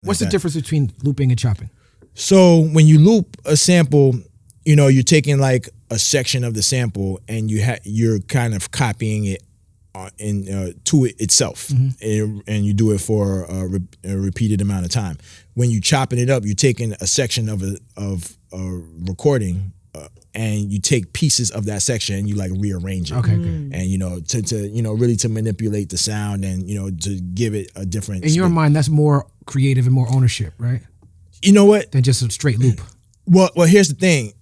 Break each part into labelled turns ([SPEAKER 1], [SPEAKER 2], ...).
[SPEAKER 1] What's the difference between looping and chopping?
[SPEAKER 2] So when you loop a sample, you know, you're taking like a section of the sample and you're kind of copying it to it itself, and you do it for a repeated amount of time. When you chopping it up, you're taking a section of a recording, and you take pieces of that section and you like rearrange it.
[SPEAKER 1] Okay.
[SPEAKER 2] And you know, to you know, really to manipulate the sound and you know, to give it a different.
[SPEAKER 1] In your mind, that's more creative and more ownership, right?
[SPEAKER 2] You know what?
[SPEAKER 1] Than just a straight loop.
[SPEAKER 2] Well, here's the thing.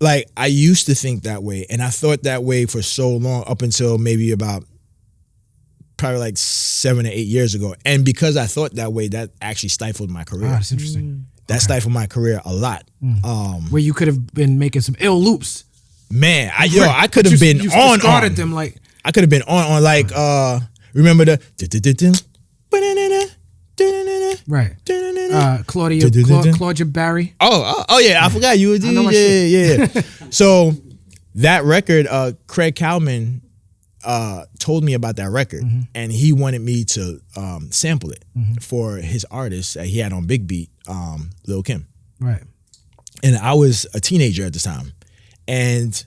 [SPEAKER 2] Like I used to think that way, and I thought that way for so long, up until maybe about probably like 7 or 8 years ago. And because I thought that way, that actually stifled my career.
[SPEAKER 1] Ah, that's interesting.
[SPEAKER 2] That stifled my career a lot.
[SPEAKER 1] Where you could have been making some ill loops.
[SPEAKER 2] Man, I could have been on
[SPEAKER 1] them like
[SPEAKER 2] I could have been on like remember the
[SPEAKER 1] right. Claudia Barry.
[SPEAKER 2] Oh yeah, I forgot you. Yeah. So that record, Craig Cowman told me about that record, and he wanted me to sample it for his artist that he had on Big Beat, Lil' Kim.
[SPEAKER 1] Right.
[SPEAKER 2] And I was a teenager at the time, and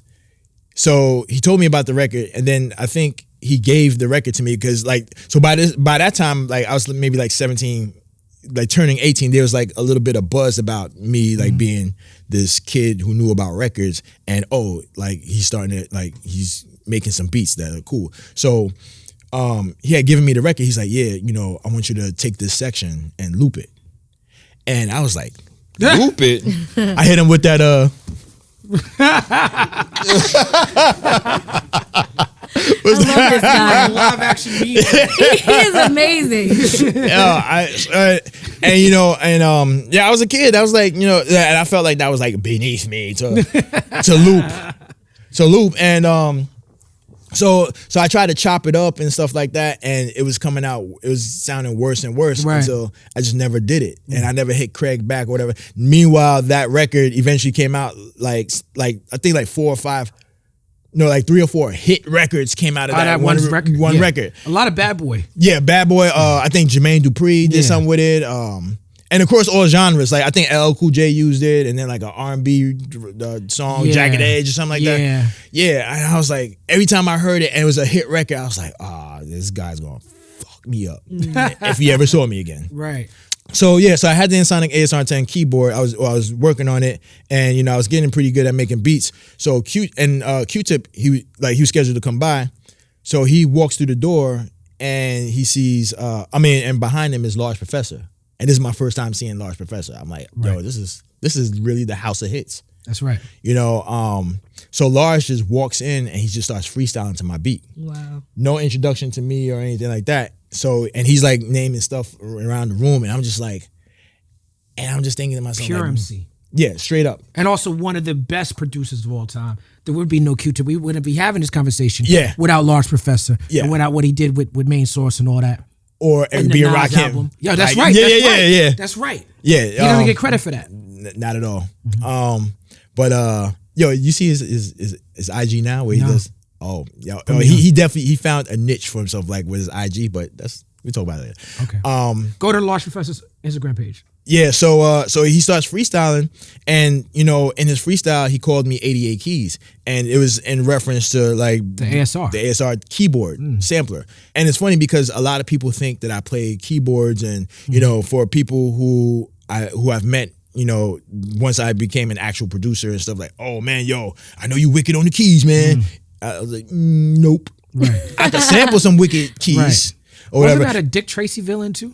[SPEAKER 2] so he told me about the record, and then I think he gave the record to me because like by that time like I was maybe like 17. Like turning 18, there was like a little bit of buzz about me like being this kid who knew about records, and like he's making some beats that are cool. So he had given me the record. He's like, yeah, you know, I want you to take this section and loop it. And I was like, loop it? I hit him with that
[SPEAKER 3] I love this guy.
[SPEAKER 1] Live action media.
[SPEAKER 3] He is amazing.
[SPEAKER 2] And you know, and I was a kid. I was like, you know, and I felt like that was like beneath me to loop, and so I tried to chop it up and stuff like that, and it was coming out. It was sounding worse and worse until I just never did it, and I never hit Craig back or whatever. Meanwhile, that record eventually came out like I think like 4 or 5. No, like 3 or 4 hit records came out of that one record. One record.
[SPEAKER 1] A lot of Bad Boy.
[SPEAKER 2] Yeah, Bad Boy. I think Jermaine Dupri did something with it. And of course, all genres. Like I think LL Cool J used it, and then like an R&B song, Jagged Edge or something like that. Yeah, and I was like, every time I heard it and it was a hit record, I was like, this guy's gonna fuck me up if he ever saw me again.
[SPEAKER 1] Right.
[SPEAKER 2] So yeah, so I had the Ensoniq ASR10 keyboard. I was working on it, and you know I was getting pretty good at making beats. So Q-Tip, he was scheduled to come by, so he walks through the door and he sees and behind him is Large Professor, and this is my first time seeing Large Professor. I'm like, yo, this is really the house of hits.
[SPEAKER 1] That's right.
[SPEAKER 2] You know, so Large just walks in and he just starts freestyling to my beat.
[SPEAKER 3] Wow.
[SPEAKER 2] No introduction to me or anything like that. So, and he's like naming stuff around the room, and I'm just like, and I'm just thinking to myself,
[SPEAKER 1] pure
[SPEAKER 2] like,
[SPEAKER 1] MC.
[SPEAKER 2] Yeah, straight up.
[SPEAKER 1] And also one of the best producers of all time. There would be no Q-Tip. We wouldn't be having this conversation without Large Professor and without what he did with Main Source and all that.
[SPEAKER 2] Or being Rakim.
[SPEAKER 1] Yeah, that's
[SPEAKER 2] like,
[SPEAKER 1] right.
[SPEAKER 2] Yeah.
[SPEAKER 1] That's right.
[SPEAKER 2] Yeah.
[SPEAKER 1] He doesn't get credit for that.
[SPEAKER 2] Not at all. But yo, you see his IG now where he does. He definitely found a niche for himself like with his IG, but we talk about it later.
[SPEAKER 1] Okay. Go to the Large Professor's Instagram page.
[SPEAKER 2] Yeah, so he starts freestyling, and you know, in his freestyle, he called me 88 Keys, and it was in reference to like
[SPEAKER 1] the ASR
[SPEAKER 2] keyboard sampler. And it's funny because a lot of people think that I play keyboards, and you know, for people who I've met, you know, once I became an actual producer and stuff, like, oh man, yo, I know you wicked on the keys, man. I was like, nope.
[SPEAKER 1] Right.
[SPEAKER 2] I could sample some wicked keys.
[SPEAKER 1] Right.
[SPEAKER 2] Or whatever.
[SPEAKER 1] Wasn't that a Dick Tracy villain too?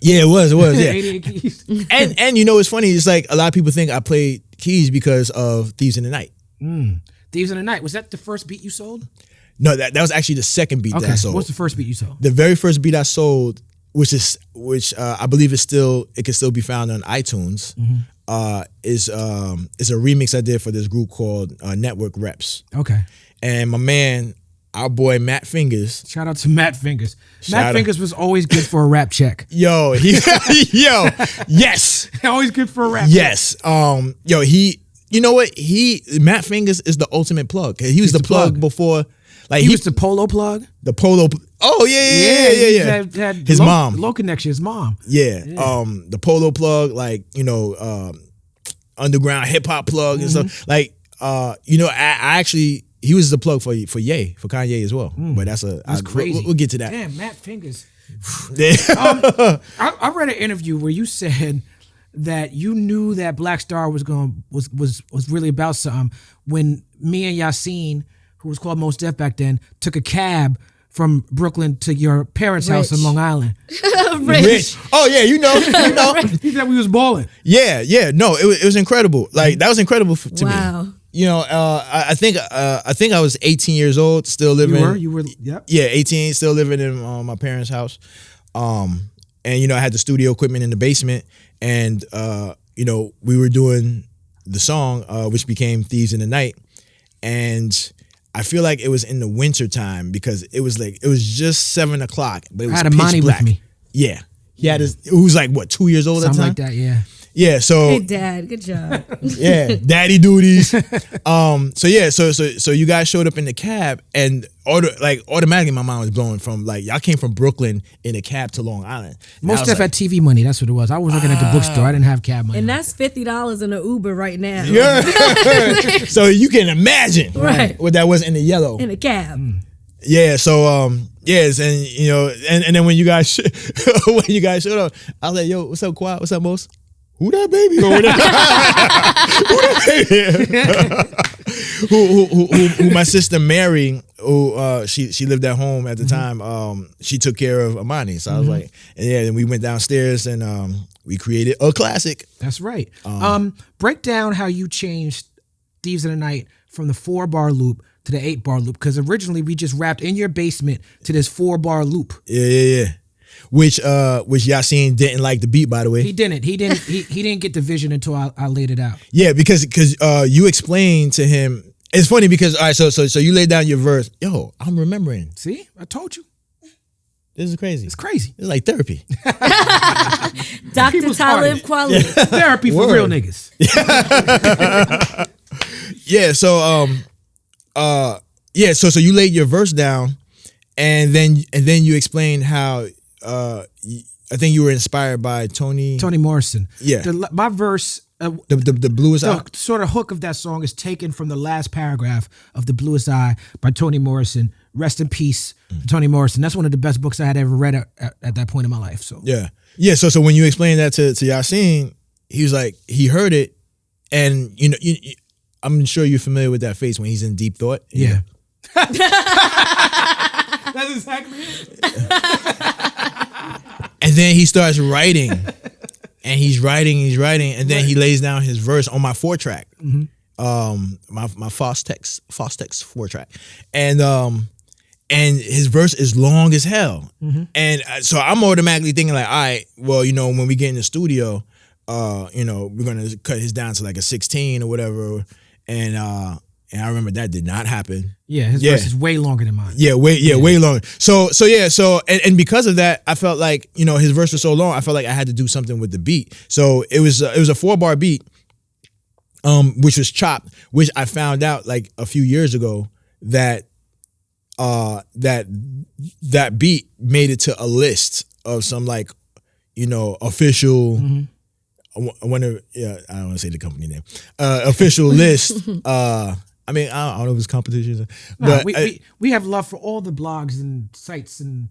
[SPEAKER 2] Yeah, it was, yeah.
[SPEAKER 1] 88 Keys.
[SPEAKER 2] and you know, it's funny, it's like a lot of people think I played keys because of Thieves in the Night.
[SPEAKER 1] Thieves in the Night, was that the first beat you sold?
[SPEAKER 2] No, that was actually the second beat that I sold.
[SPEAKER 1] What's the first beat you sold?
[SPEAKER 2] The very first beat I sold, which I believe it can still be found on iTunes, is a remix I did for this group called Network Reps.
[SPEAKER 1] Okay.
[SPEAKER 2] And my man, our boy Matt Fingers.
[SPEAKER 1] Shout out to Matt Fingers. Matt Fingers was always good for a rap check.
[SPEAKER 2] Yo, yes.
[SPEAKER 1] Always good for a rap
[SPEAKER 2] check. You know what? Matt Fingers is the ultimate plug. He was the plug before. Like
[SPEAKER 1] he was the Polo plug.
[SPEAKER 2] The Polo. Oh yeah.
[SPEAKER 1] Had
[SPEAKER 2] his mom.
[SPEAKER 1] Low connection. His mom.
[SPEAKER 2] Yeah. The Polo plug, like underground hip hop plug and stuff. Like I actually he was the plug for Kanye as well. But that's crazy. We'll get to that.
[SPEAKER 1] Damn, Matt Fingers. I read an interview where you said that you knew that Black Star was really about something when me and Yasiin, who was called Mos Def back then, took a cab from Brooklyn to your parents' house in Long Island.
[SPEAKER 3] Rich.
[SPEAKER 2] Oh yeah, you know.
[SPEAKER 1] He said we was balling.
[SPEAKER 2] Yeah. No, it was incredible. Like that was incredible to me.
[SPEAKER 3] Wow.
[SPEAKER 2] I think I was 18 years old, still living.
[SPEAKER 1] You were. Yep.
[SPEAKER 2] Yeah, 18, still living in my parents' house. And I had the studio equipment in the basement, and we were doing the song, which became Thieves in the Night, and I feel like it was in the winter time because it was just 7 o'clock, but it was
[SPEAKER 1] I had a
[SPEAKER 2] pitch
[SPEAKER 1] Monty
[SPEAKER 2] black.
[SPEAKER 1] with me.
[SPEAKER 2] Yeah, he had his. It was like what, 2 years old at the time?
[SPEAKER 1] Something like that. Yeah.
[SPEAKER 2] Yeah, so
[SPEAKER 3] Hey, Dad, good job.
[SPEAKER 2] yeah, daddy duties. So you guys showed up in the cab, and automatically my mind was blowing from like y'all came from Brooklyn in a cab to Long Island.
[SPEAKER 1] Most stuff had TV money. That's what it was. I was working at the bookstore. I didn't have cab money.
[SPEAKER 3] And that's $50 in an Uber right now.
[SPEAKER 2] Yeah. So you can imagine what that was in the yellow
[SPEAKER 3] In a cab.
[SPEAKER 2] Yeah. So yes, and then when you guys showed up, I was like, yo, what's up, Kweli? What's up, Mos? Who that baby over there? Who that baby? Who my sister Mary, who she lived at home at the time. She took care of Amani. So I was like, and we went downstairs and we created a classic.
[SPEAKER 1] That's right. Break down how you changed Thieves in the Night from the 4-bar loop to the 8-bar loop, because originally we just rapped in your basement to this 4-bar loop.
[SPEAKER 2] Yeah. Which Yasiin didn't like the beat, by the way.
[SPEAKER 1] He didn't get the vision until I laid it out.
[SPEAKER 2] Yeah, because you explained to him. It's funny because all right, so you laid down your verse. Yo, I'm remembering.
[SPEAKER 1] See, I told you.
[SPEAKER 2] This is crazy.
[SPEAKER 1] It's crazy.
[SPEAKER 2] It's like therapy.
[SPEAKER 3] Dr. Talib Kweli.
[SPEAKER 1] Therapy for real niggas.
[SPEAKER 2] Yeah. So you laid your verse down, and then you explained how. I think you were inspired by Toni
[SPEAKER 1] Morrison.
[SPEAKER 2] Yeah.
[SPEAKER 1] My verse,
[SPEAKER 2] the bluest eye.
[SPEAKER 1] The sort of hook of that song is taken from the last paragraph of The Bluest Eye by Toni Morrison. Rest in peace, Toni Morrison. That's one of the best books I had ever read at that point in my life. So
[SPEAKER 2] yeah. So when you explained that to Yasiin, he was like, he heard it, and I'm sure you're familiar with that face when he's in deep thought.
[SPEAKER 1] Yeah. That's exactly it.
[SPEAKER 2] And then he starts writing, and he's writing, and then he lays down his verse on my 4-track, my Fostex 4-track, and his verse is long as hell, and so I'm automatically thinking like, all right, well, when we get in the studio, we're gonna cut his down to like a 16 or whatever, and I remember that did not happen.
[SPEAKER 1] Yeah, his verse is way longer than mine.
[SPEAKER 2] Way longer. So and because of that, I felt like, his verse was so long, I felt like I had to do something with the beat. So it was a 4-bar beat, which was chopped, which I found out like a few years ago that that beat made it to a list of some like, official. I wonder. Yeah, I don't want to say the company name. Official list. I mean, I don't know if it's competitions, but
[SPEAKER 1] we have love for all the blogs and sites and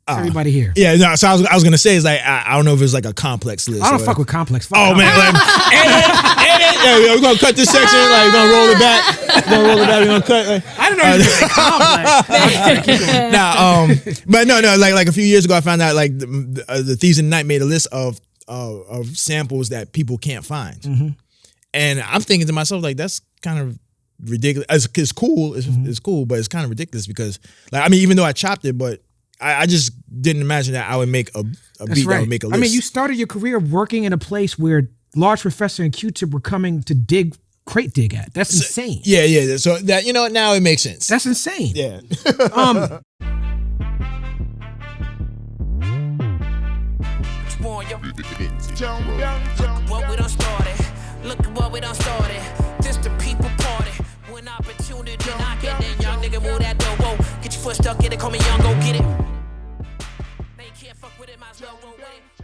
[SPEAKER 1] everybody here.
[SPEAKER 2] Yeah, no. So I was gonna say is like I don't know if it's like a complex list.
[SPEAKER 1] I don't fuck with complex.
[SPEAKER 2] Man, edit. Yeah, we're gonna cut this section. Like we're gonna roll it back. We're gonna cut.
[SPEAKER 1] I don't know if it's complex.
[SPEAKER 2] Nah, but no. Like a few years ago, I found out like the Thieves in the Night made a list of samples that people can't find, and I'm thinking to myself like that's kind of ridiculous. It's cool, it's cool, but it's kind of ridiculous because like I mean, even though I chopped it, but I just didn't imagine that I would make a beat that would make a list.
[SPEAKER 1] I mean, you started your career working in a place where Large Professor and Q-Tip were coming to crate dig at. That's insane.
[SPEAKER 2] Yeah. So that now it makes sense.
[SPEAKER 1] That's insane.
[SPEAKER 2] Yeah.
[SPEAKER 4] What we done started. Look at what we done started. This the people party. When opportunity knocking, then young nigga move that door. Whoa. foot stuck in it, call me young, go get it. They can't fuck with it, might as well roll with it.